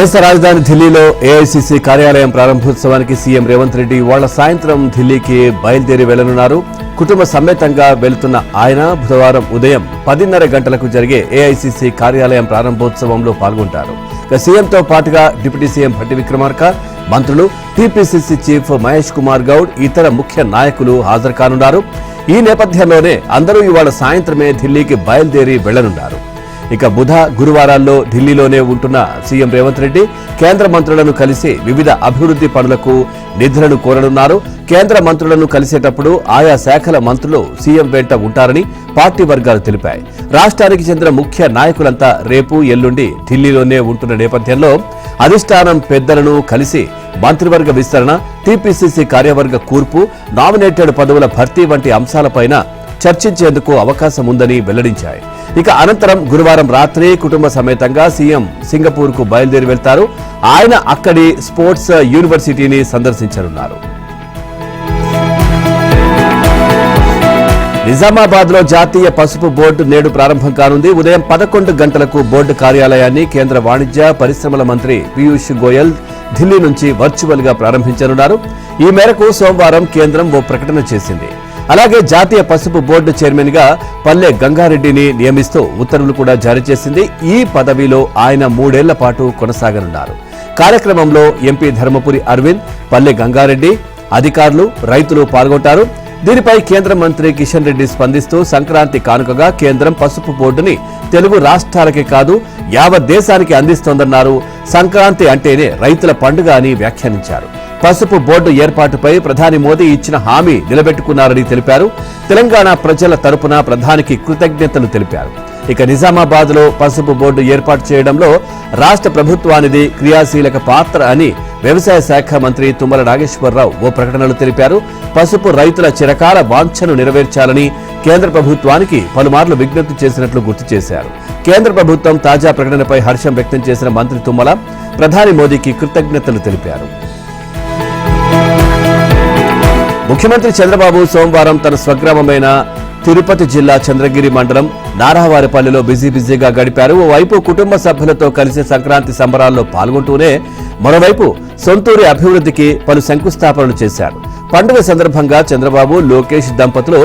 దేశ రాజధాని ఢిల్లీలో ఏఐసీసీ కార్యాలయం ప్రారంభోత్సవానికి సీఎం రేవంత్ రెడ్డి ఇవాళ సాయంత్రం ఢిల్లీకి బయలుదేరి వెళ్లనున్నారు. కుటుంబ సమేతంగా వెళుతున్న ఆయన బుధవారం ఉదయం 10:30 గంటలకు జరిగే ఏఐసీసీ కార్యాలయం ప్రారంభోత్సవంలో పాల్గొంటారు. సీఎంతో పాటుగా డిప్యూటీ సీఎం భట్టి విక్రమార్క, మంత్రులు, టీపీసీసీ చీఫ్ మహేష్ కుమార్ గౌడ్, ఇతర ముఖ్య నాయకులు హాజరు కానున్నారు. ఈ నేపథ్యంలోనే అందరూ ఇవాళ సాయంత్రమే ఢిల్లీకి బయలుదేరి వెళ్లనున్నారు. ఇక బుధ, గురువారాల్లో ఢిల్లీలోనే ఉంటున్న సీఎం రేవంత్ రెడ్డి కేంద్ర మంత్రులను కలిసి వివిధ అభివృద్ధి పనులకు నిధులను కోరనున్నారు. కేంద్ర మంత్రులను కలిసేటప్పుడు ఆయా శాఖల మంత్రులు సీఎం వెంట ఉంటారని పార్టీ వర్గాలు తెలిపాయి. రాష్ట్రానికి చెందిన ముఖ్య నాయకులంతా రేపు, ఎల్లుండి ఢిల్లీలోనే ఉంటున్న నేపథ్యంలో అధిష్టానం పెద్దలను కలిసి మంత్రివర్గ విస్తరణ, టీపీసీసీ కార్యవర్గ కూర్పు, నామినేటెడ్ పదవుల భర్తీ వంటి అంశాలపైన చర్చించేందుకు అవకాశం ఉందని వెల్లడించాయి. ఇక అనంతరం గురువారం రాత్రి కుటుంబ సమేతంగా సీఎం సింగపూర్ కు బయలుదేరి వెళ్తారు. ఆయన అక్కడి స్పోర్ట్స్ యూనివర్సిటీని సందర్శించనున్నారు. నిజామాబాద్ లో జాతీయ పసుపు బోర్డు నేడు ప్రారంభం కానుంది. ఉదయం 11 గంటలకు బోర్డు కార్యాలయాన్ని కేంద్ర వాణిజ్య పరిశ్రమల మంత్రి పీయూష్ గోయల్ ఢిల్లీ నుంచి వర్చువల్ గా ప్రారంభించనున్నారు. ఈ మేరకు సోమవారం కేంద్రం ఓ ప్రకటన చేసింది. అలాగే జాతీయ పసుపు బోర్డు చైర్మన్ గా పల్లె గంగారెడ్డిని నియమిస్తూ ఉత్తర్వులు కూడా జారీ చేసింది. ఈ పదవిలో ఆయన 3 ఏళ్ల పాటు కొనసాగనున్నారు. కార్యక్రమంలో ఎంపీ ధర్మపురి అరవింద్, పల్లె గంగారెడ్డి, అధికారులు, రైతులు పాల్గొంటారు. దీనిపై కేంద్ర మంత్రి కిషన్ రెడ్డి స్పందిస్తూ సంక్రాంతి కానుకగా కేంద్రం పసుపు బోర్డుని తెలుగు రాష్ట్రాలకే కాదు యావత్ దేశానికి అందిస్తోందన్నారు. సంక్రాంతి అంటేనే రైతుల పండుగ అని వ్యాఖ్యానించారు. పసుపు బోర్డు ఏర్పాటుపై ప్రధాని మోదీ ఇచ్చిన హామీ నిలబెట్టుకున్నారని తెలిపారు. తెలంగాణ ప్రజల తరపున ప్రధానికి కృతజ్ఞతలు తెలిపారు. ఇక నిజామాబాద్ లో పసుపు బోర్డు ఏర్పాటు చేయడంలో రాష్ట్ర ప్రభుత్వానిది క్రియాశీలక పాత్ర అని వ్యవసాయ శాఖ మంత్రి తుమ్మల నాగేశ్వరరావు ఓ ప్రకటనలో తెలిపారు. పసుపు రైతుల చిరకాల వాంఛను నెరవేర్చాలని కేంద్ర ప్రభుత్వానికి పలుమార్లు విజ్ఞప్తి చేసినట్లు గుర్తు చేశారు. కేంద్ర ప్రభుత్వం తాజా ప్రకటనపై హర్షం వ్యక్తం చేసిన మంత్రి తుమ్మల ప్రధాని మోదీకి కృతజ్ఞతలు తెలిపారు. ముఖ్యమంత్రి చంద్రబాబు సోమవారం తన స్వగ్రామమైన తిరుపతి జిల్లా చంద్రగిరి మండలం నారావారిపల్లిలో బిజీగా గడిపారు. ఓవైపు కుటుంబ సభ్యులతో కలిసి సంక్రాంతి సంబరాల్లో పాల్గొంటూనే మరోవైపు సొంతూరి అభివృద్ధికి పలు శంకుస్థాపనలు చేశారు. పండుగ సందర్భంగా చంద్రబాబు, లోకేష్ దంపతులు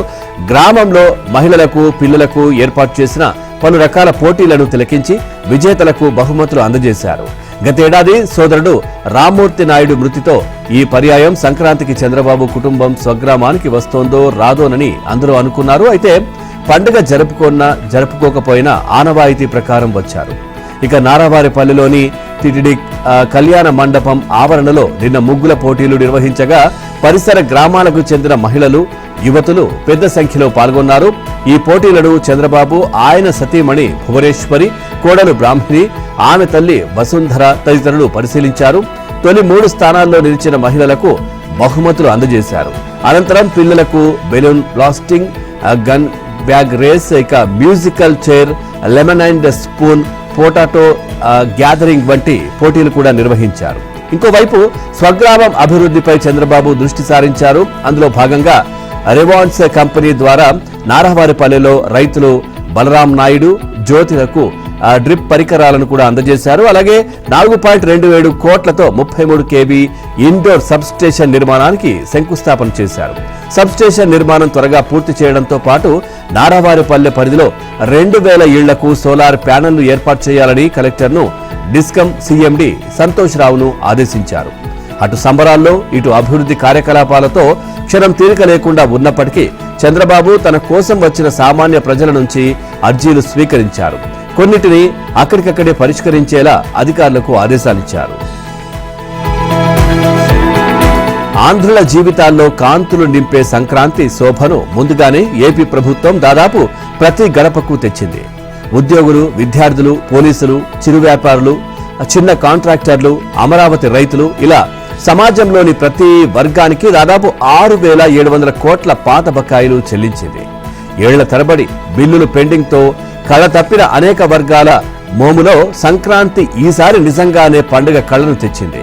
గ్రామంలో మహిళలకు, పిల్లలకు ఏర్పాటు చేసిన పలు రకాల పోటీలను తిలకించి విజేతలకు బహుమతులు అందజేశారు. గతేడాది సోదరుడు రామ్మూర్తి నాయుడు మృతితో ఈ పర్యాయం సంక్రాంతికి చంద్రబాబు కుటుంబం స్వగ్రామానికి వస్తోందో రాదోనని అందరూ అనుకున్నారు. అయితే పండుగ జరుపుకోకపోయినా ఆనవాయితీ ప్రకారం వచ్చారు. ఇక నారావారిపల్లిలోని టిటిడి కళ్యాణ మండపం ఆవరణలో నిన్న ముగ్గుల పోటీలు నిర్వహించగా పరిసర గ్రామాలకు చెందిన మహిళలు, యువతులు పెద్ద సంఖ్యలో పాల్గొన్నారు. ఈ పోటీలను చంద్రబాబు, ఆయన సతీమణి భువనేశ్వరి, కోడలు బ్రాహ్మణి, ఆమె తల్లి వసుంధర తదితరులు పరిశీలించారు. తొలి 3 స్థానాల్లో నిలిచిన మహిళలకు బహుమతులు అందజేశారు. అనంతరం పిల్లలకు balloon blasting, gun bag race, ఇక musical chair, lemon and spoon, potato gathering వంటి పోటీలు కూడా నిర్వహించారు. ఇంకోవైపు స్వగ్రామం అభివృద్ధిపై చంద్రబాబు దృష్టి సారించారు. అందులో భాగంగా రెవాన్స్ కంపెనీ ద్వారా నారావారిపల్లెలో రైతులు బలరాం నాయుడు, జ్యోతిలకు డ్రిప్ పరికరాలను కూడా అందజేశారు. అలాగే 4.27 కోట్లతో 33 kV ఇండోర్ సబ్ స్టేషన్ నిర్మాణానికి శంకుస్థాపన చేశారు. సబ్ స్టేషన్ నిర్మాణం త్వరగా పూర్తి చేయడంతో పాటు నారావారిపల్లె పరిధిలో 2000 ఇళ్లకు సోలార్ ప్యానెల్ను ఏర్పాటు చేయాలని కలెక్టర్ను డిస్కమ్ సీఎండీ సంతోష్ రావును ఆదేశించారు. అటు సంబరాల్లో, ఇటు అభివృద్ధి కార్యకలాపాలతో క్షణం తీరిక లేకుండా ఉన్నప్పటికీ చంద్రబాబు తన కోసం వచ్చిన సామాన్య ప్రజల నుంచి అర్జీలు స్వీకరించారు. కొన్నిటిని అక్కడికక్కడే పరిష్కరించేలా అధికారులకు ఆదేశాలిచ్చారు. ఆంధ్రుల జీవితాల్లో కాంతులు నింపే సంక్రాంతి శోభను ముందుగానే ఏపీ ప్రభుత్వం దాదాపు ప్రతి గడపకు తెచ్చింది. ఉద్యోగులు, విద్యార్థులు, పోలీసులు, చిరు వ్యాపారులు, చిన్న కాంట్రాక్టర్లు, అమరావతి రైతులు ఇలా సమాజంలోని ప్రతి వర్గానికి దాదాపు 6,700 కోట్ల పాత బకాయిలు చెల్లించింది. ఏళ్ల తరబడి బిల్లులు పెండింగ్తో కళ తప్పిన అనేక వర్గాల మోములో సంక్రాంతి ఈసారి నిజంగానే పండుగ కళను తెచ్చింది.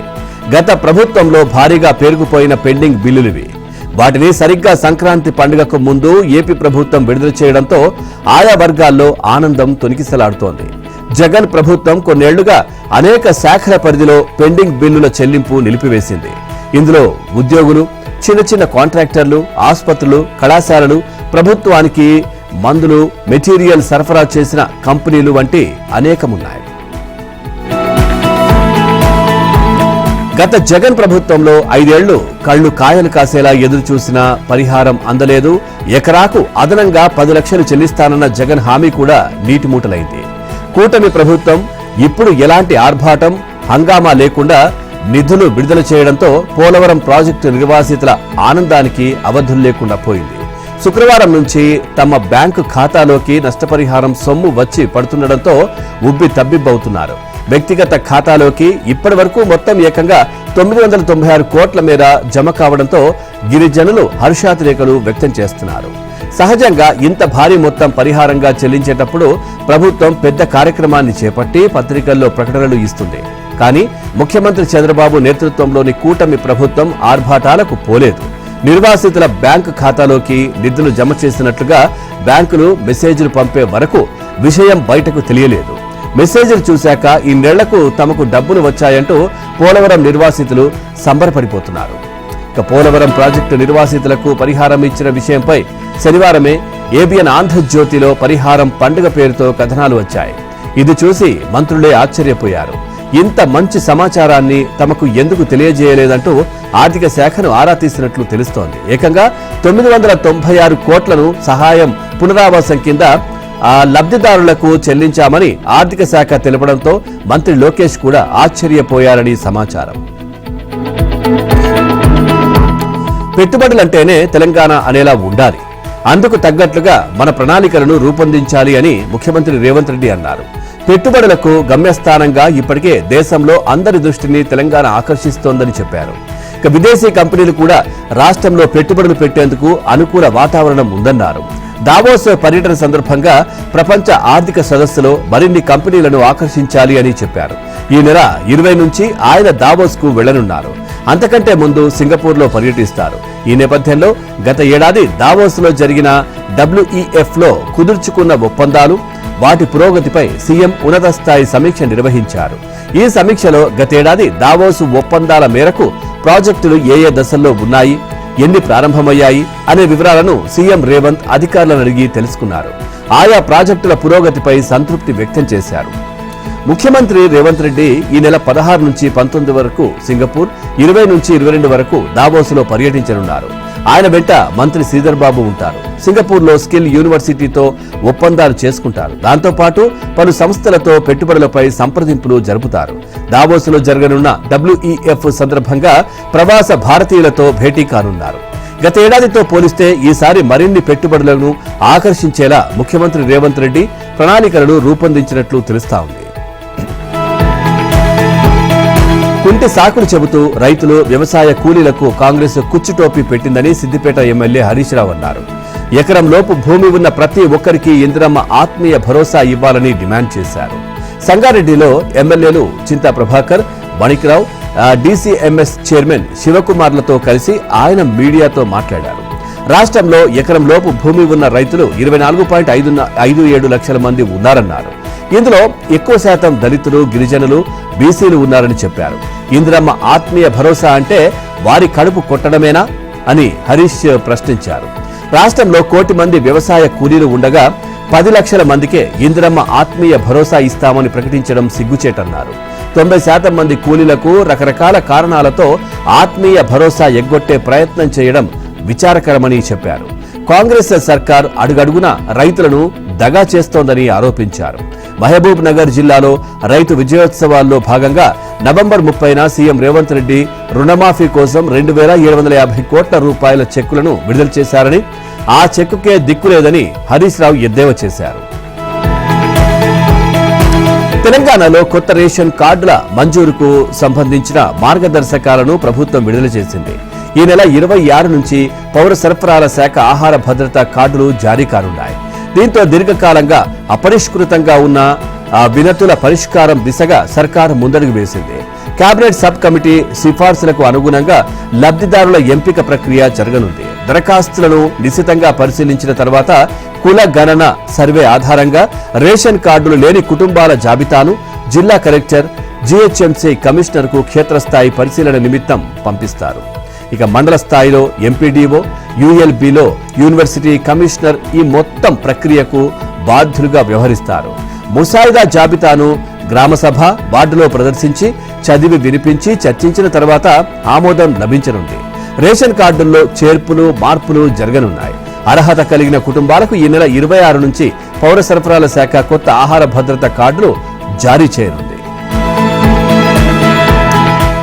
గత ప్రభుత్వంలో భారీగా పేరుకుపోయిన పెండింగ్ బిల్లులివి. వాటిని సరిగ్గా సంక్రాంతి పండుగకు ముందు ఏపీ ప్రభుత్వం విడుదల చేయడంతో ఆయా వర్గాల్లో ఆనందం తొనికిసలాడుతోంది. జగన్ ప్రభుత్వం కొన్నేళ్లుగా అనేక శాఖల పరిధిలో పెండింగ్ బిల్లుల చెల్లింపు నిలిపివేసింది. ఇందులో ఉద్యోగులు, చిన్న చిన్న కాంట్రాక్టర్లు, ఆసుపత్రులు, కళాశాలలు, ప్రభుత్వానికి మందులు, మెటీరియల్ సరఫరా చేసిన కంపెనీలు వంటి అనేకమున్నాయి. గత జగన్ ప్రభుత్వంలో 5 ఏళ్లు కళ్లు కాయలు కాసేలా ఎదురు చూసినా పరిహారం అందలేదు. ఎకరాకు అదనంగా 10 లక్షలు చెల్లిస్తానన్న జగన్ హామీ కూడా నీటిమూటలైంది. కూటమి ప్రభుత్వం ఇప్పుడు ఎలాంటి ఆర్భాటం, హంగామా లేకుండా నిధులు విడుదల చేయడంతో పోలవరం ప్రాజెక్టు నిర్వాసితుల ఆనందానికి అవధులు లేకుండా పోయింది. శుక్రవారం నుంచి తమ బ్యాంకు ఖాతాలోకి నష్టపరిహారం సొమ్ము వచ్చి పడుతుండటంతో ఉబ్బి తబ్బిబ్బవుతున్నారు. వ్యక్తిగత ఖాతాలోకి ఇప్పటి వరకు మొత్తం ఏకంగా 996 కోట్ల మేర జమ కావడంతో గిరిజనులు హర్షాతిరేకలు వ్యక్తం చేస్తున్నారు. సహజంగా ఇంత భారీ మొత్తం పరిహారంగా చెల్లించేటప్పుడు ప్రభుత్వం పెద్ద కార్యక్రమాన్ని చేపట్టి పత్రికల్లో ప్రకటనలు ఇస్తుంది. కానీ ముఖ్యమంత్రి చంద్రబాబు నేతృత్వంలోని కూటమి ప్రభుత్వం ఆర్భాటాలకు పోలేదు. నిర్వాసితుల బ్యాంకు ఖాతాలోకి నిధులు జమ చేసినట్లుగా బ్యాంకులు మెసేజ్లు పంపే వరకు విషయం బయటకు తెలియలేదు. మెసేజ్లు చూశాక ఈ నెళ్లకు తమకు డబ్బులు వచ్చాయంటూ పోలవరం నిర్వాసితులు సంబరపడిపోతున్నారు. ఇక పోలవరం ప్రాజెక్టు నిర్వాసితులకు పరిహారం ఇచ్చిన విషయంపై శనివారమే ఏబిఎన్ ఆంధ్రజ్యోతిలో పరిహారం పండుగ పేరుతో కథనాలు వచ్చాయి. ఇది చూసి మంత్రులే ఆశ్చర్యపోయారు. ఇంత మంచి సమాచారాన్ని తమకు ఎందుకు తెలియజేయలేదంటూ ఆర్థిక శాఖను ఆరా తీసినట్లు తెలుస్తోంది. ఏకంగా 996 కోట్లను సహాయం పునరావాసం కింద లబ్ధిదారులకు చెల్లించామని ఆర్థిక శాఖ తెలపడంతో మంత్రి లోకేష్ కూడా ఆశ్చర్యపోయారని సమాచారం. పెట్టుబడులంటేనే తెలంగాణ అనేలా ఉండాలి, అందుకు తగ్గట్లుగా మన ప్రణాళికలను రూపొందించాలి అని ముఖ్యమంత్రి రేవంత్ రెడ్డి అన్నారు. పెట్టుబడులకు గమ్యస్థానంగా ఇప్పటికే దేశంలో అందరి దృష్టిని తెలంగాణ ఆకర్షిస్తోందని చెప్పారు. ఇక విదేశీ కంపెనీలు కూడా రాష్ట్రంలో పెట్టుబడులు పెట్టేందుకు అనుకూల వాతావరణం ఉందన్నారు. దావోస్ పర్యటన సందర్భంగా ప్రపంచ ఆర్థిక సదస్సులో మరిన్ని కంపెనీలను ఆకర్షించాలి అని చెప్పారు. ఈ నెల 20 నుంచి ఆయన దావోస్ కు వెళ్లనున్నారు. అంతకంటే ముందు సింగపూర్ లో పర్యటిస్తారు. ఈ నేపథ్యంలో గత ఏడాది దావోస్ లో జరిగిన WEF లో కుదుర్చుకున్న ఒప్పందాలు, వాటి పురోగతిపై సీఎం ఉన్నత స్థాయి సమీక్ష నిర్వహించారు. ఈ సమీక్షలో గతేడాది దావోసు ఒప్పందాల మేరకు ప్రాజెక్టులు ఏ దశల్లో ఉన్నాయి, ఎన్ని ప్రారంభమయ్యాయి అనే వివరాలను సీఎం రేవంత్ అధికారులను అడిగి తెలుసుకున్నారు. ఆయా ప్రాజెక్టుల పురోగతిపై సంతృప్తి వ్యక్తం చేశారు. ముఖ్యమంత్రి రేవంత్ రెడ్డి ఈ నెల 16 నుంచి 19 వరకు సింగపూర్, 20 నుంచి 22 వరకు దావోసులో పర్యటించనున్నారు. ఆయన వెంట మంత్రి శ్రీధర్ బాబు ఉంటారు. సింగపూర్ లో స్కిల్ యూనివర్సిటీతో ఒప్పందాలు చేసుకుంటారు. దాంతోపాటు పలు సంస్థలతో పెట్టుబడులపై సంప్రదింపులు జరుపుతారు. దావోసులో జరగనున్న WEF సందర్భంగా ప్రవాస భారతీయులతో భేటీ కానున్నారు. గత ఏడాదితో పోలిస్తే ఈసారి మరిన్ని పెట్టుబడులను ఆకర్షించేలా ముఖ్యమంత్రి రేవంత్ రెడ్డి ప్రణాళికలను రూపొందించినట్లు తెలుస్తా ఉంది. కుంటి సాకులు చెబుతూ రైతులు, వ్యవసాయ కూలీలకు కాంగ్రెస్ కుచ్చుటోపీ పెట్టిందని సిద్దిపేట ఎమ్మెల్యే హరీష్ రావు అన్నారు. ఎకరం లోపు భూమి ఉన్న ప్రతి ఒక్కరికి ఇందిరమ్మ ఆత్మీయ భరోసా ఇవ్వాలని డిమాండ్ చేశారు. సంగారెడ్డిలో ఎమ్మెల్యేలు చింతా ప్రభాకర్, మణిక్రావు, DCMS చైర్మన్ శివకుమార్లతో కలిసి ఆయన మీడియాతో మాట్లాడారు. రాష్ట్రంలో ఎకరం లోపు భూమి ఉన్న రైతులు 24.57 లక్షల మంది ఉన్నారన్నారు. ఇందులో ఎక్కువ శాతం దళితులు, గిరిజనులు, బీసీలు ఉన్నారని చెప్పారు. ఇందిరమ్మ ఆత్మీయ భరోసా అంటే వారి కడుపు కొట్టడమేనా అని హరీష్ ప్రశ్నించారు. రాష్ట్రంలో 1 కోటి మంది వ్యవసాయ కూలీలు ఉండగా 10 లక్షల మందికే ఇందిరమ్మ ఆత్మీయ భరోసా ఇస్తామని ప్రకటించడం సిగ్గుచేటన్నారు. 90% మంది కూలీలకు రకరకాల కారణాలతో ఆత్మీయ భరోసా ఎగ్గొట్టే ప్రయత్నం చేయడం విచారకరమని చెప్పారు. కాంగ్రెస్ సర్కార్ అడుగడుగునా రైతులను దగా చేస్తోందని ఆరోపించారు. మహబూబ్ నగర్ జిల్లాలో రైతు విజయోత్సవాల్లో భాగంగా నవంబర్ 30న సీఎం రేవంత్ రెడ్డి రుణమాఫీ కోసం 2750 కోట్ల రూపాయల చెక్కులను విడుదల చేశారని, ఆ చెక్కుకే దిక్కులేదని హరీష్ రావు ఎద్దేవా చేశారు. తెలంగాణలో కొత్త రేషన్ కార్డుల మంజూరుకు సంబంధించిన మార్గదర్శకాలను ప్రభుత్వం విడుదల చేసింది. ఈ నెల 26 నుంచి పౌర సరఫరాల శాఖ ఆహార భద్రతా కార్డులు జారీ కానున్నాయి. దీంతో దీర్ఘకాలంగా అపరిష్కృతంగా ఉన్న వినతుల పరిష్కారం దిశగా సర్కారు ముందడుగు వేసింది. కేబినెట్ సబ్ కమిటీ సిఫార్సులకు అనుగుణంగా లబ్ధిదారుల ఎంపిక ప్రక్రియ జరగనుంది. దరఖాస్తులను నిశితంగా పరిశీలించిన తర్వాత కుల గణన సర్వే ఆధారంగా రేషన్ కార్డులు లేని కుటుంబాల జాబితాను జిల్లా కలెక్టర్ జీహెచ్ఎంసీ కమిషనర్ కు క్షేత్రస్థాయి పరిశీలన నిమిత్తం పంపిస్తారు. ఇక మండల స్థాయిలో ఎంపీడీఓ, యూఎల్బీలో యూనివర్సిటీ కమిషనర్ ఈ మొత్తం ప్రక్రియకు బాధ్యులుగా వ్యవహరిస్తారు. ముసాయిదా జాబితాను గ్రామసభ, వార్డులో ప్రదర్శించి చదివి వినిపించి చర్చించిన తర్వాత ఆమోదం లభించనుంది. రేషన్ కార్డుల్లో చేర్పులు, మార్పులు జరగనున్నాయి. అర్హత కలిగిన కుటుంబాలకు ఈ నెల 26 నుంచి పౌర సరఫరాల శాఖ కొత్త ఆహార భద్రత కార్డులు జారీ చేయనుంది.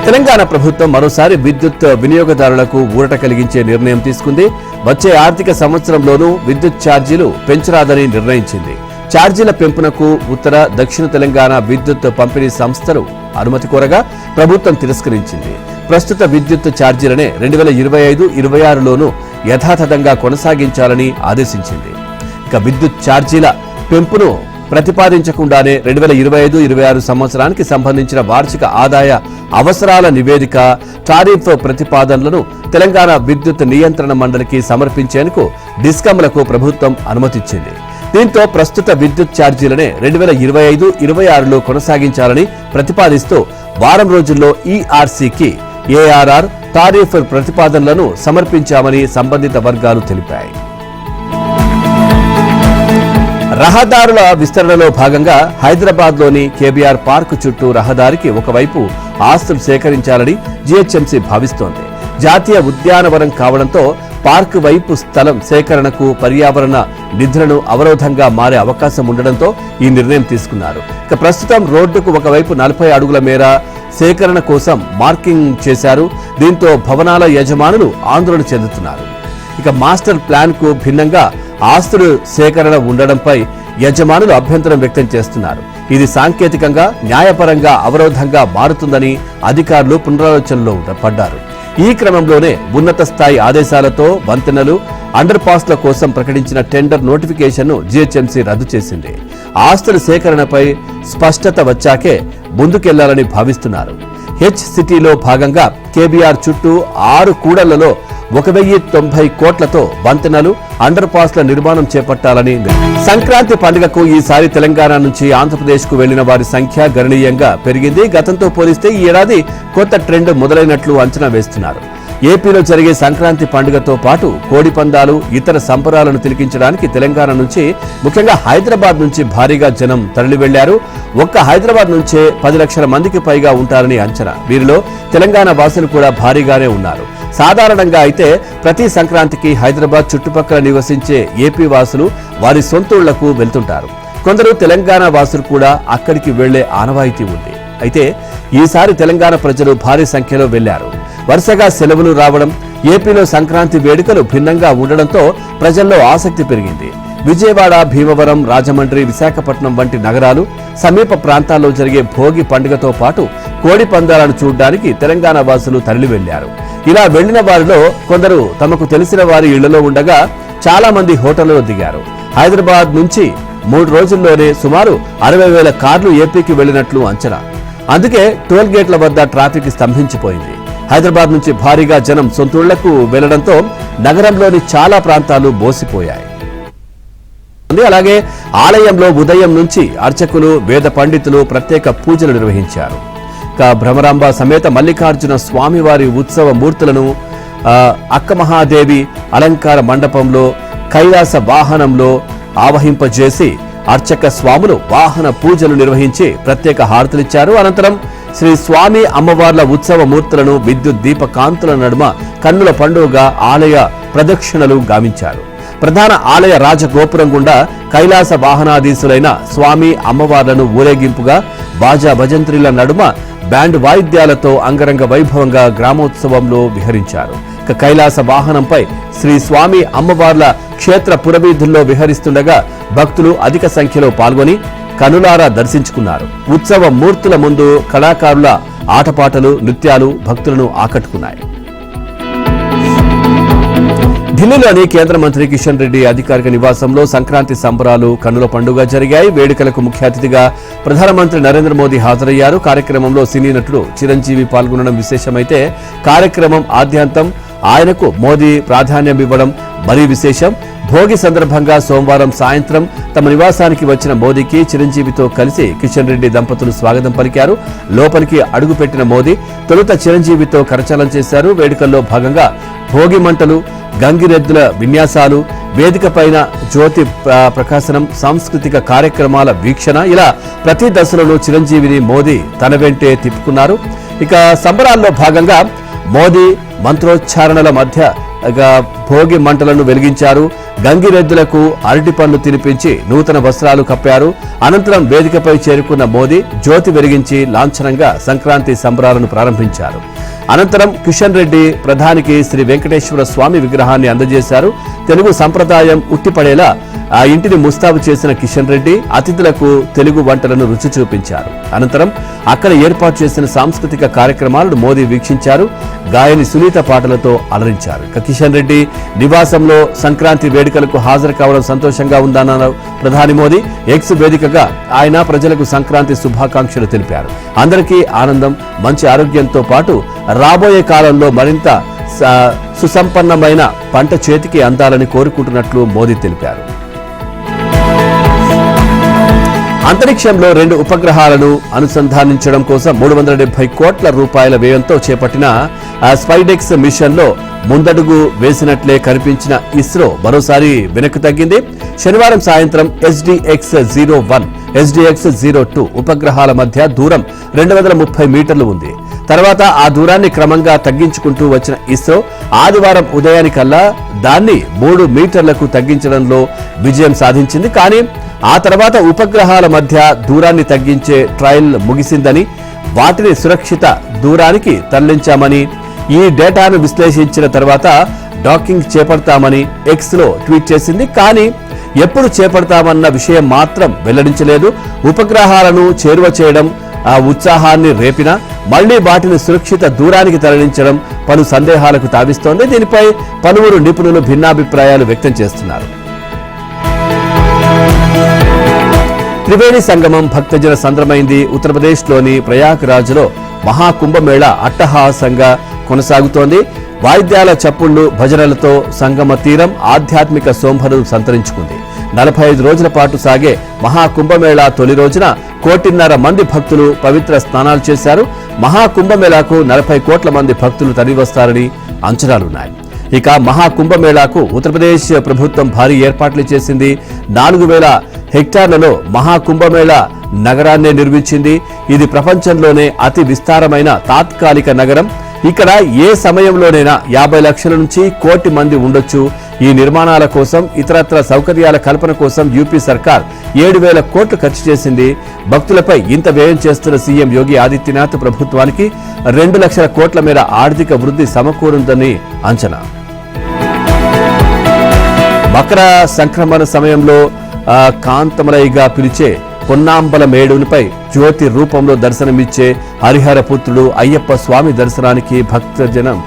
తెలంగాణ ప్రభుత్వం మరోసారి విద్యుత్ వినియోగదారులకు ఊరట కలిగించే నిర్ణయం తీసుకుంది. వచ్చే ఆర్థిక సంవత్సరంలోనూ విద్యుత్ ఛార్జీలు పెంచరాదని నిర్ణయించింది. ఛార్జీల పెంపునకు ఉత్తర, దక్షిణ తెలంగాణ విద్యుత్ పంపిణీ సంస్థలు అనుమతి కోరగా ప్రభుత్వం తిరస్కరించింది. ప్రస్తుత విద్యుత్ ఛార్జీలనే 2025-26లోనూ యథాతథంగా కొనసాగించాలని ఆదేశించింది. ఇక విద్యుత్ ఛార్జీల పెంపును ప్రతిపాదించకుండానే 2025-26 సంవత్సరానికి సంబంధించిన వార్షిక ఆదాయ అవసరాల నివేదిక, టారిఫ్ ప్రతిపాదనలను తెలంగాణ విద్యుత్ నియంత్రణ మండలికి సమర్పించేందుకు డిస్కంలకు ప్రభుత్వం అనుమతిచ్చింది. దీంతో ప్రస్తుత విద్యుత్ ఛార్జీలనే 2025-26లో కొనసాగించాలని ప్రతిపాదిస్తూ వారం రోజుల్లో ఈఆర్సీకి ఏఆర్ఆర్ టారిఫ్ ప్రతిపాదనలను సమర్పించామని సంబంధిత వర్గాలు తెలిపాయి. రహదారుల విస్తరణలో భాగంగా హైదరాబాద్లోని కేబీఆర్ పార్క్ చుట్టూ రహదారికి ఒకవైపు ఆస్తులు సేకరించాలని జీహెచ్ఎంసీ భావిస్తోంది. జాతీయ ఉద్యానవనం కావడంతో పార్క్ వైపు స్థలం సేకరణకు పర్యావరణ నిధులను అవరోధంగా మారే అవకాశం ఉండడంతో ఈ నిర్ణయం తీసుకున్నారు. ఇక ప్రస్తుతం రోడ్డుకు ఒకవైపు 40 అడుగుల మేర సేకరణ కోసం మార్కింగ్ చేశారు. దీంతో భవనాల యజమానులు ఆందోళన చెందుతున్నారు. ఇక మాస్టర్ ప్లాన్ కు భిన్నంగా ఆస్తుల సేకరణ ఉండడంపై యజమానులు అభ్యంతరం వ్యక్తం చేస్తున్నారు. ఇది సాంకేతికంగా, న్యాయపరంగా అవరోధంగా మారుతుందని అధికారులు పునరాలోచనలో పడ్డారు. ఈ క్రమంలోనే ఉన్నత స్థాయి ఆదేశాలతో వంతెనలు, అండర్ పాస్ల కోసం ప్రకటించిన టెండర్ నోటిఫికేషన్ను జీహెచ్ఎంసీ రద్దు చేసింది. ఆస్తుల సేకరణపై స్పష్టత వచ్చాకే ముందుకెళ్లాలని భావిస్తున్నారు. హెచ్ సిటీలో భాగంగా కేబీఆర్ చుట్టూ 6 కూడళ్లలో 1090 కోట్లతో వంతెనలు, అండర్ పాస్ల నిర్మాణం చేపట్టాలని. సంక్రాంతి పండుగకు ఈసారి తెలంగాణ నుంచి ఆంధ్రప్రదేశ్ కు వెళ్లిన వారి సంఖ్య గణనీయంగా పెరిగింది. గతంతో పోలిస్తే ఈ ఏడాది కొత్త ట్రెండ్ మొదలైనట్లు అంచనా వేస్తున్నారు. ఏపీలో జరిగే సంక్రాంతి పండుగతో పాటు కోడి పందాలు, ఇతర సంబరాలను తిలకించడానికి తెలంగాణ నుంచి, ముఖ్యంగా హైదరాబాద్ నుంచి భారీగా జనం తరలి వెళ్లారు. ఒక్క హైదరాబాద్ నుంచే 10 లక్షల మందికి పైగా ఉంటారని అంచనా. వీరిలో తెలంగాణ వాసులు కూడా భారీగానే ఉన్నారు. సాధారణంగా అయితే ప్రతి సంక్రాంతికి హైదరాబాద్ చుట్టుపక్కల నివసించే ఏపీ వాసులు వారి సొంతూళ్లకు వెళ్తుంటారు. కొందరు తెలంగాణ వాసులు కూడా అక్కడికి వెళ్లే ఆనవాయితీ ఉంది. అయితే ఈసారి తెలంగాణ ప్రజలు భారీ సంఖ్యలో వెళ్లారు. వరుసగా సెలవులు రావడం, ఏపీలో సంక్రాంతి వేడుకలు భిన్నంగా ఉండడంతో ప్రజల్లో ఆసక్తి పెరిగింది. విజయవాడ, భీమవరం, రాజమండ్రి, విశాఖపట్నం వంటి నగరాలు, సమీప ప్రాంతాల్లో జరిగే భోగి పండుగతో పాటు కోడి పందాలను చూడడానికి తెలంగాణ వాసులు తరలి వెళ్లారు. ఇలా వెళ్లిన వారిలో కొందరు తమకు తెలిసిన వారి ఇళ్లలో ఉండగా చాలా మంది హోటళ్లలో దిగారు. హైదరాబాద్ నుంచి 3 రోజుల్లోనే సుమారు 60,000 కార్లు ఏపీకి వెళ్లినట్లు అంచనా. అందుకే టోల్ గేట్ల వద్ద ట్రాఫిక్ స్తంభించిపోయింది. హైదరాబాద్ నుంచి భారీగా జనం సొంతూళ్లకు వెళ్లడంతో నగరంలోని చాలా ప్రాంతాలు బోసిపోయాయి. అలాగే ఆలయంలో ఉదయం నుంచి అర్చకులు, వేద పండితులు ప్రత్యేక పూజలు నిర్వహించారు. భ్రమరాంబ సమేత మల్లికార్జున స్వామివారి ఉత్సవ మూర్తులను అక్కమహాదేవి అలంకార మండపంలో కైలాస వాహనంలో ఆవహింపజేసి అర్చక స్వాములు వాహన పూజలు నిర్వహించి ప్రత్యేక హారతులిచ్చారు. అనంతరం శ్రీ స్వామి అమ్మవార్ల ఉత్సవ మూర్తులను విద్యుత్ దీప కాంతుల నడుమ కన్నుల పండుగగా ఆలయ ప్రదక్షిణలు గావించారు. ప్రధాన ఆలయ రాజగోపురం గుండా కైలాస వాహనాధీశులైన స్వామి అమ్మవార్లను ఊరేగింపుగా బాజా భజంత్రీల నడుమ బ్యాండ్ వాయిద్యాలతో అంగరంగ వైభవంగా గ్రామోత్సవంలో విహరించారు. కైలాస వాహనంపై శ్రీ స్వామి అమ్మవార్ల క్షేత్ర పురవీధుల్లో విహరిస్తుండగా భక్తులు అధిక సంఖ్యలో పాల్గొని కనులారా దర్శించుకున్నారు. ఉత్సవ మూర్తుల ముందు కళాకారుల ఆటపాటలు, నృత్యాలు భక్తులను ఆకట్టుకున్నాయి. ఢిల్లీలోని కేంద్ర మంత్రి కిషన్ రెడ్డి అధికారిక నివాసంలో సంక్రాంతి సంబరాలు కన్నుల పండుగ జరిగాయి. వేడుకలకు ముఖ్య అతిథిగా ప్రధానమంత్రి నరేంద్ర మోదీ హాజరయ్యారు. కార్యక్రమంలో సినీ నటుడు చిరంజీవి పాల్గొనడం విశేషమైతే కార్యక్రమం ఆద్యంతం ఆయనకు మోదీ ప్రాధాన్యం ఇవ్వడం మరీ విశేషం. భోగి సందర్భంగా సోమవారం సాయంత్రం తమ నివాసానికి వచ్చిన మోదీకి చిరంజీవితో కలిసి కిషన్ రెడ్డి దంపతులు స్వాగతం పలికారు. లోపలికి అడుగుపెట్టిన మోదీ తొలుత చిరంజీవితో కరచాలనం చేశారు. వేడుకల్లో భాగంగా భోగి మంటలు, గంగిరెద్దుల విన్యాసాలు, వేదిక పైన జ్యోతి ప్రకాశనం, సాంస్కృతిక కార్యక్రమాల వీక్షణ, ఇలా ప్రతి దశలోనూ చిరంజీవిని మోదీ తన వెంటే తిప్పుకున్నారు. ఇక సంబరాల్లో భాగంగా మోదీ మంత్రోచ్చారణల మధ్య భోగి మంటలను వెలిగించారు. గంగిరెద్దులకు అరటి పండ్లు తినిపించి నూతన వస్త్రాలు కప్పారు. అనంతరం వేదికపై చేరుకున్న మోదీ జ్యోతి వెలిగించి లాంఛనంగా సంక్రాంతి సంబరాలను ప్రారంభించారు. అనంతరం కిషన్ రెడ్డి ప్రధానికి శ్రీ వెంకటేశ్వర స్వామి విగ్రహాన్ని అందజేశారు. తెలుగు సంప్రదాయం ఉట్టిపడేలా ఆ ఇంటిని ముస్తాబు చేసిన కిషన్ రెడ్డి అతిథులకు తెలుగు వంటలను రుచి చూపించారు. అనంతరం అక్కడ ఏర్పాటు చేసిన సాంస్కృతిక కార్యక్రమాలను మోదీ వీక్షించారు. గాయని సునీత పాటలతో అలరించారు. కిషన్ రెడ్డి నివాసంలో సంక్రాంతి వేడుకలకు హాజరు కావడం సంతోషంగా ఉందన్నారు ప్రధాని మోదీ. ఎక్స్ వేదికగా ఆయన ప్రజలకు సంక్రాంతి శుభాకాంక్షలు తెలిపారు. అందరికీ ఆనందం, మంచి ఆరోగ్యంతో పాటు రాబోయే కాలంలో మరింత సుసంపన్నమైన పంట చేతికి అందాలని కోరుకుంటున్నట్లు మోదీ తెలిపారు. అంతరిక్షంలో 2 ఉపగ్రహాలను అనుసంధానించడం కోసం 370 కోట్ల రూపాయల వ్యయంతో చేపట్టిన స్పైడెక్స్ మిషన్ లో ముందడుగు వేసినట్లే కనిపించిన ఇస్రో మరోసారి వెనక్కి తగ్గింది. శనివారం సాయంత్రం SDX-01, SDX-02 ఉపగ్రహాల మధ్య దూరం 230 మీటర్లు ఉంది. తర్వాత ఆ దూరాన్ని క్రమంగా తగ్గించుకుంటూ వచ్చిన ఇస్రో ఆదివారం ఉదయానికల్లా దాన్ని 3 మీటర్లకు తగ్గించడంలో విజయం సాధించింది. కానీ ఆ తర్వాత ఉపగ్రహాల మధ్య దూరాన్ని తగ్గించే ట్రయల్ ముగిసిందని, వాటిని సురక్షిత దూరానికి తరలించామని, ఈ డేటాను విశ్లేషించిన తర్వాత డాకింగ్ చేపడతామని ఎక్స్లో ట్వీట్ చేసింది. కానీ ఎప్పుడు చేపడతామన్న విషయం మాత్రం వెల్లడించలేదు. ఉపగ్రహాలను చేరువ చేయడం ఆ ఉత్సాహాన్ని రేపినా మళ్లీ వాటిని సురక్షిత దూరానికి తరలించడం పలు సందేహాలకు తావిస్తోంది. దీనిపై పలువురు నిపుణులు భిన్నాభిప్రాయాలు వ్యక్తం చేస్తున్నారు. త్రివేణి సంగమం భక్తజన సంద్రమైంది. ఉత్తరప్రదేశ్లోని ప్రయాగ్రాజ్లో మహాకుంభమేళా అట్టహాసంగా కొనసాగుతోంది. వాయిద్యాల చప్పుళ్లు, భజనలతో సంగమ తీరం ఆధ్యాత్మిక శోభను సంతరించుకుంది. 45 రోజుల పాటు సాగే మహాకుంభమేళా తొలి రోజున 1.5 కోటి మంది భక్తులు పవిత్ర స్నానాలు చేశారు. మహాకుంభమేళాకు 40 కోట్ల మంది భక్తులు తరలివస్తారని అంచనాలున్నాయి. ఇక మహాకుంభమేళాకు ఉత్తరప్రదేశ్ ప్రభుత్వం భారీ ఏర్పాట్లు చేసింది. 4000 హెక్టార్లలో మహాకుంభమేళా నగరాన్నే నిర్మించింది. ఇది ప్రపంచంలోనే అతి విస్తారమైన తాత్కాలిక నగరం. ఇక్కడ ఏ సమయంలోనైనా 50 లక్షల నుంచి 1 కోటి మంది ఉండొచ్చు. ఈ నిర్మాణాల కోసం, ఇతరత్ర సౌకర్యాల కల్పన కోసం యూపీ సర్కార్ 7,000 కోట్లు ఖర్చు చేసింది. భక్తులపై ఇంత వ్యయం చేస్తున్న సీఎం యోగి ఆదిత్యనాథ్ ప్రభుత్వానికి 2 లక్షల కోట్ల మేర ఆర్థిక వృద్ధి సమకూరుందని అంచనా. మకర సంక్రమణ సమయంలో కాంతమలైగా పిలిచే పొన్నాంబల మేడునిపై జ్యోతి రూపంలో దర్శనమిచ్చే హరిహర పుత్రుడు అయ్యప్ప స్వామి దర్శనానికి భక్తజనం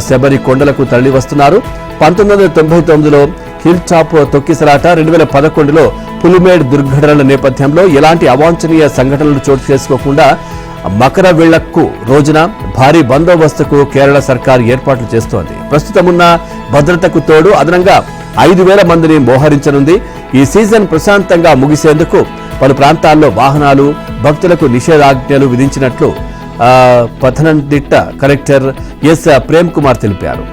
శబరి కొండలకు తరలి వస్తున్నారు. 1999లో హిల్ టాప్ తొక్కిసలాట, 2011లో పులిమేడ్ దుర్ఘటనల నేపథ్యంలో ఎలాంటి అవాంఛనీయ సంఘటనలు చోటు చేసుకోకుండా మకర వేళకు రోజున భారీ బందోబస్తుకు కేరళ సర్కార్ ఏర్పాట్లు చేస్తోంది. ప్రస్తుతమున్న భద్రతకు తోడు అదనంగా 5,000 మందిని మోహరించనుంది. ఈ సీజన్ ప్రశాంతంగా ముగిసేందుకు పలు ప్రాంతాల్లో వాహనాలు, భక్తులకు నిషేధాజ్ఞలు విధించినట్లు పథనంతిట్ట కలెక్టర్ ఎస్ ప్రేమ్ కుమార్ తెలిపారు.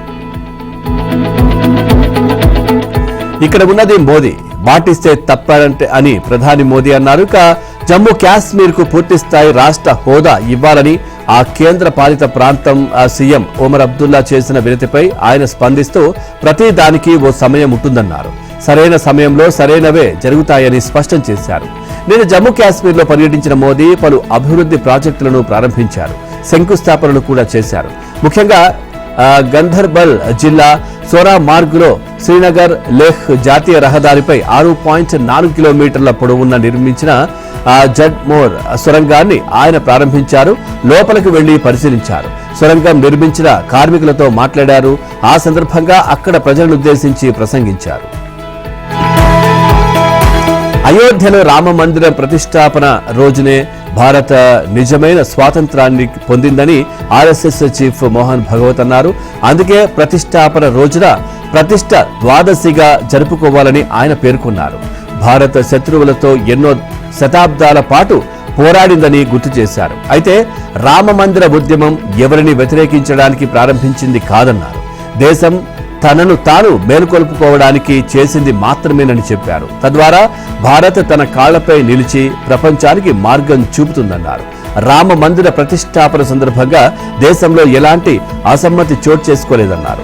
ఇక్కడ ఉన్నది మోదీ, మాటిస్తే తప్పాడంటే అని ప్రధాని మోదీ అన్నారు. ఇక జమ్మూ కాశ్మీర్ కు పూర్తిస్థాయి రాష్ట్ర హోదా ఇవ్వాలని ఆ కేంద్ర పాలిత ప్రాంతం సీఎం ఒమర్ అబ్దుల్లా చేసిన వినతిపై ఆయన స్పందిస్తూ ప్రతి దానికి ఓ సమయం ఉంటుందన్నారు. సరైన సమయంలో సరైనవే జరుగుతాయని స్పష్టం చేశారు. నేను జమ్మూ కాశ్మీర్లో పర్యటించిన మోదీ పలు అభివృద్ధి ప్రాజెక్టులను ప్రారంభించారు, శంకుస్థాపనలు కూడా చేశారు. ముఖ్యంగా గంధర్బల్ జిల్లా సోరా మార్గ్లో శ్రీనగర్ లేహ్ జాతీయ రహదారిపై 6.4 కిలోమీటర్ల పొడవున్న నిర్మించిన జడ్మోర్ సొరంగాన్ని ఆయన ప్రారంభించారు. లోపలికి వెళ్లి పరిశీలించారు. సొరంగం నిర్మించిన కార్మికులతో మాట్లాడారు. ఆ సందర్భంగా అక్కడ ప్రజలను ఉద్దేశించి ప్రసంగించారు. అయోధ్యలో రామ మందిరం ప్రతిష్టాపన రోజునే భారత నిజమైన స్వాతంత్రాన్ని పొందిందని ఆర్ఎస్ఎస్ చీఫ్ మోహన్ భగవత్ అన్నారు. అందుకే ప్రతిష్టాపన రోజున ప్రతిష్ట ద్వాదశిగా జరుపుకోవాలని ఆయన పేర్కొన్నారు. భారత శత్రువులతో ఎన్నో శతాబ్దాల పాటు పోరాడిందని గుర్తు చేశారు. అయితే రామ మందిర ఉద్యమం ఎవరిని వ్యతిరేకించడానికి ప్రారంభించింది కాదన్నారు. దేశం తనను తాను మేల్కొల్పుకోవడానికి చేసింది మాత్రమేనని చెప్పారు. తద్వారా భారత్ తన కాళ్లపై నిలిచి ప్రపంచానికి మార్గం చూపుతుందన్నారు. రామ మందిర ప్రతిష్టాపన సందర్భంగా దేశంలో ఎలాంటి అసమ్మతి చోటు చేసుకోలేదన్నారు.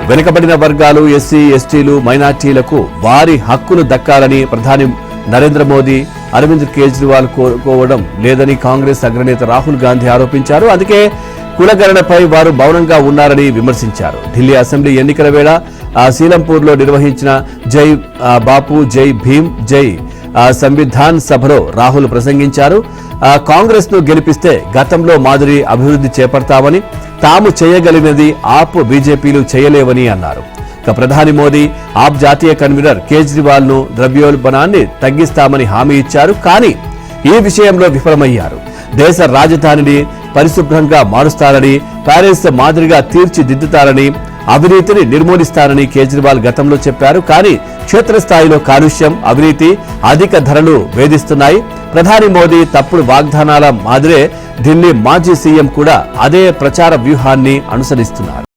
వెనుకబడిన వర్గాలు, ఎస్సీ, ఎస్టీలు, మైనార్టీలకు వారి హక్కులు దక్కాలని ప్రధాని నరేంద్ర మోదీ, అరవింద్ కేజ్రీవాల్ కోరుకోవడం లేదని కాంగ్రెస్ అగ్రనేత రాహుల్ గాంధీ ఆరోపించారు. అందుకే కులగణనపై వారు మౌనంగా ఉన్నారని విమర్శించారు. ఢిల్లీ అసెంబ్లీ ఎన్నికల వేళ సీలంపూర్లో నిర్వహించిన జై బాపు, జై భీమ్, జై సంవిధాన్ సభలో రాహుల్ ప్రసంగించారు. కాంగ్రెస్ ను గెలిపిస్తే గతంలో మాదిరి అభివృద్ధి చేపడతామని, తాము చేయగలిగినది ఆప్, బీజేపీలు చేయలేవని అన్నారు. ప్రధాని మోదీ ఆప్ జాతీయ కన్వీనర్ కేజ్రీవాల్ ను ద్రవ్యోల్బణాన్ని తగ్గిస్తామని హామీ ఇచ్చారు. కానీ ఈ విషయంలో విఫలమయ్యారు. దేశ రాజధానిని పరిశుభ్రంగా మారుస్తారని, ప్యారిస్ మాదిరిగా తీర్చిదిద్దుతారని, అవినీతిని నిర్మూలిస్తారని కేజ్రీవాల్ గతంలో చెప్పారు. కానీ క్షేత్రస్థాయిలో కాలుష్యం, అవినీతి, అధిక ధరలు వేధిస్తున్నాయి. ప్రధాని మోదీ తప్పుడు వాగ్దానాల మాదిరే ఢిల్లీ మాజీ సీఎం కూడా అదే ప్రచార వ్యూహాన్ని అనుసరిస్తున్నారు.